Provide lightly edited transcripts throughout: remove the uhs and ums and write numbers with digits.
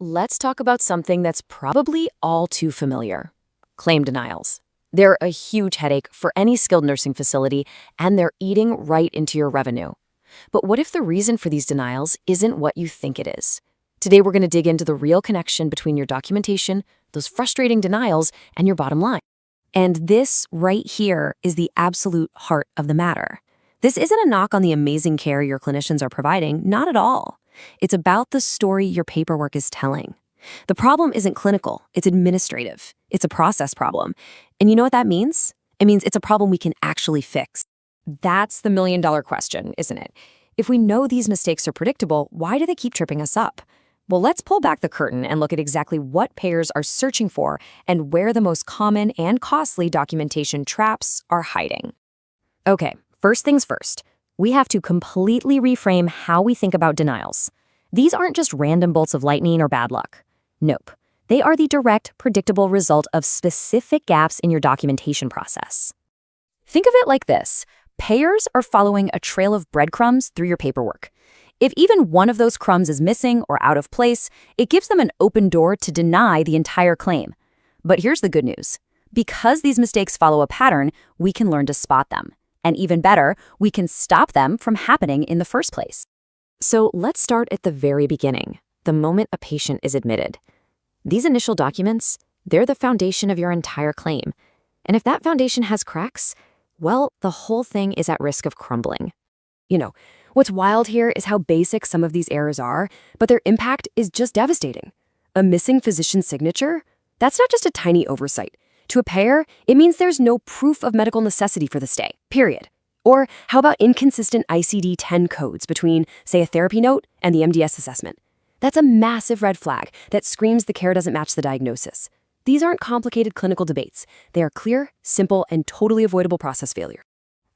let's talk about something that's probably all too familiar: claim denials. They're a huge headache for any skilled nursing facility, and they're eating right into your revenue. But what if the reason for these denials isn't what you think it is? Today, we're going to dig into the real connection between your documentation, those frustrating denials, and your bottom line. And this right here is the absolute heart of the matter. This isn't a knock on the amazing care your clinicians are providing, not at all. It's about the story your paperwork is telling. The problem isn't clinical, it's administrative. It's a process problem. And you know what that means? It means it's a problem we can actually fix. That's the million-dollar question, isn't it? If we know these mistakes are predictable, why do they keep tripping us up? Well, let's pull back the curtain and look at exactly what payers are searching for and where the most common and costly documentation traps are hiding. Okay, first things first. We have to completely reframe how we think about denials. These aren't just random bolts of lightning or bad luck. Nope. They are the direct, predictable result of specific gaps in your documentation process. Think of it like this. Payers are following a trail of breadcrumbs through your paperwork. If even one of those crumbs is missing or out of place, it gives them an open door to deny the entire claim. But here's the good news. Because these mistakes follow a pattern, we can learn to spot them. And even better, we can stop them from happening in the first place. So let's start at the very beginning, the moment a patient is admitted. These initial documents, they're the foundation of your entire claim. And if that foundation has cracks, well, the whole thing is at risk of crumbling. You know, what's wild here is how basic some of these errors are, but their impact is just devastating. A missing physician signature? That's not just a tiny oversight. To a payer, it means there's no proof of medical necessity for the stay, period. Or how about inconsistent ICD-10 codes between, say, a therapy note and the MDS assessment? That's a massive red flag that screams the care doesn't match the diagnosis. These aren't complicated clinical debates. They are clear, simple, and totally avoidable process failure.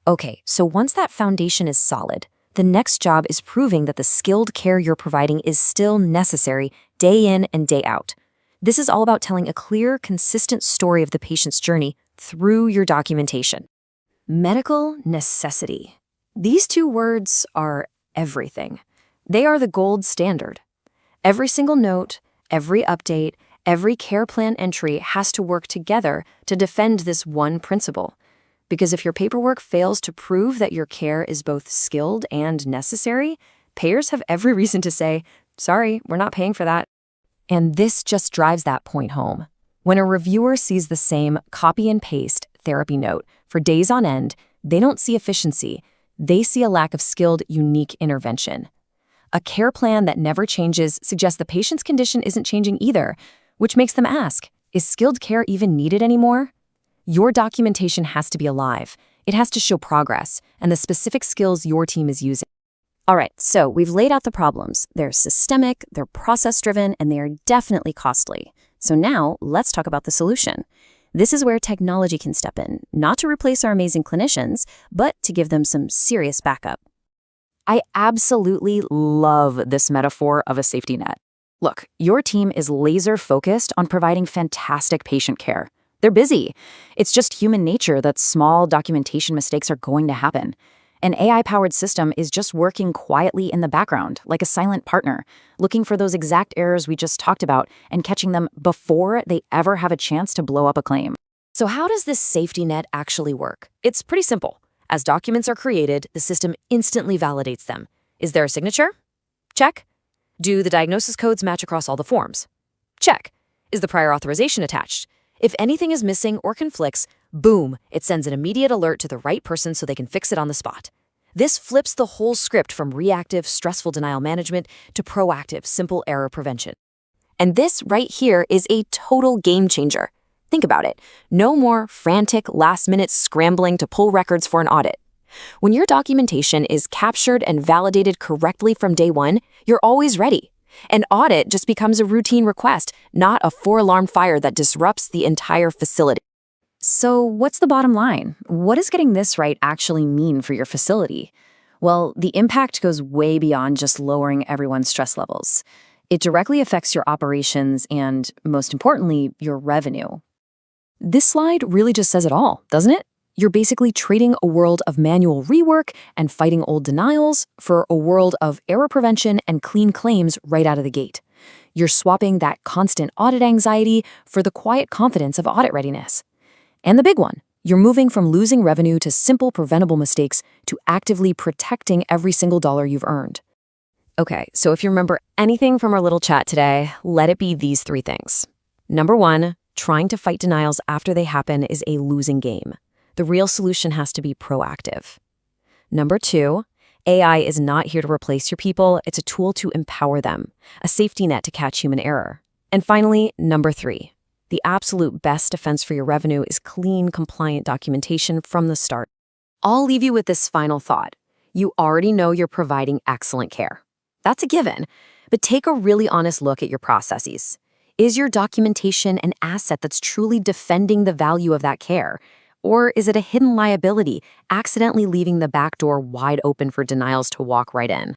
Okay, so once that foundation is solid, the next job is proving that the skilled care you're providing is still necessary day in and day out. This is all about telling a clear, consistent story of the patient's journey through your documentation. Medical necessity. These two words are everything. They are the gold standard. Every single note, every update, every care plan entry has to work together to defend this one principle. Because if your paperwork fails to prove that your care is both skilled and necessary, payers have every reason to say, sorry, we're not paying for that. And this just drives that point home. When a reviewer sees the same copy and paste therapy note for days on end, they don't see efficiency. They see a lack of skilled, unique intervention. A care plan that never changes suggests the patient's condition isn't changing either, which makes them ask, is skilled care even needed anymore? Your documentation has to be alive. It has to show progress and the specific skills your team is using. All right, so we've laid out the problems. They're systemic, they're process-driven, and they are definitely costly. So now let's talk about the solution. This is where technology can step in, not to replace our amazing clinicians, but to give them some serious backup. I absolutely love this metaphor of a safety net. Look, your team is laser-focused on providing fantastic patient care. They're busy. It's just human nature that small documentation mistakes are going to happen. An AI-powered system is just working quietly in the background, like a silent partner, looking for those exact errors we just talked about and catching them before they ever have a chance to blow up a claim. So how does this safety net actually work? It's pretty simple. As documents are created, the system instantly validates them. Is there a signature? Check. Do the diagnosis codes match across all the forms? Check. Is the prior authorization attached? If anything is missing or conflicts, boom, it sends an immediate alert to the right person so they can fix it on the spot. This flips the whole script from reactive, stressful denial management to proactive, simple error prevention. And this right here is a total game changer. Think about it. No more frantic, last-minute scrambling to pull records for an audit. When your documentation is captured and validated correctly from day one, you're always ready. An audit just becomes a routine request, not a four-alarm fire that disrupts the entire facility. So what's the bottom line? What does getting this right actually mean for your facility? Well, the impact goes way beyond just lowering everyone's stress levels. It directly affects your operations and, most importantly, your revenue. This slide really just says it all, doesn't it? You're basically trading a world of manual rework and fighting old denials for a world of error prevention and clean claims right out of the gate. You're swapping that constant audit anxiety for the quiet confidence of audit readiness. And the big one, you're moving from losing revenue to simple preventable mistakes to actively protecting every single dollar you've earned. Okay, so if you remember anything from our little chat today, let it be these three things. Number one, trying to fight denials after they happen is a losing game. The real solution has to be proactive. Number two, AI is not here to replace your people, it's a tool to empower them, a safety net to catch human error. And finally, number three, the absolute best defense for your revenue is clean, compliant documentation from the start. I'll leave you with this final thought. You already know you're providing excellent care. That's a given, but take a really honest look at your processes. Is your documentation an asset that's truly defending the value of that care? Or is it a hidden liability, accidentally leaving the back door wide open for denials to walk right in?